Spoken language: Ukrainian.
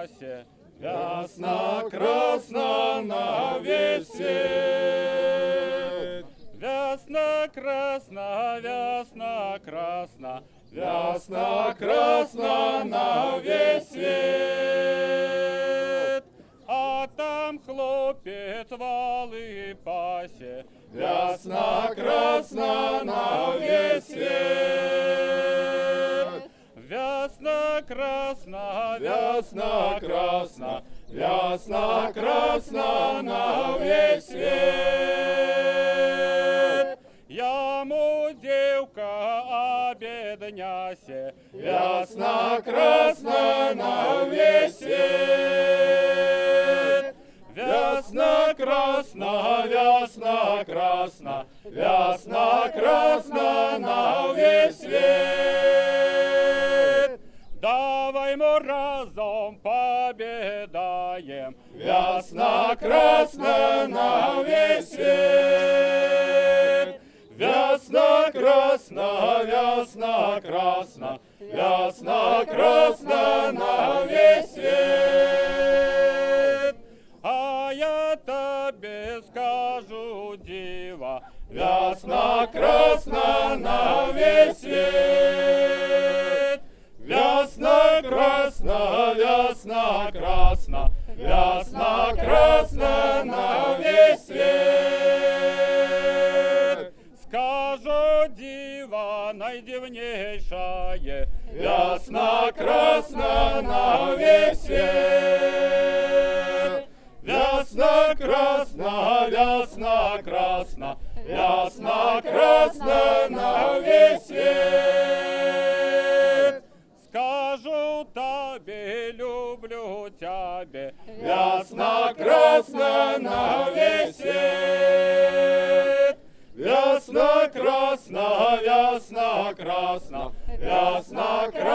ясе, ясно красно на весь свет. Вясно красно, вясно красно, вясно красно на весь свет. А там хлопец валы пасе, вясно красно на весь свет. Вясно красно, вясно красно, вясно красно на весь свет. Яму девка обеднясе, вясно красно на весь свет. Вясно красно, вясно красно, вясно красно на весь свет. Давай мы разом победаем, вясно красно на весь свет. Вясно красно, вясно красно, вясно красно на весь свет. А я тебе скажу, дива, вясно красно на весь свет. Вясно красно, вясно красно, вясно красно на весь свет. Скажу, дива найдивнейшая, вясно красно на весь свет. Вясно красно, вясно красно, вясно красно на весь свет. Скажу тебе, люблю тебя, вясно красно на весь свет. Вясно красно, вясно красно, вясно красно.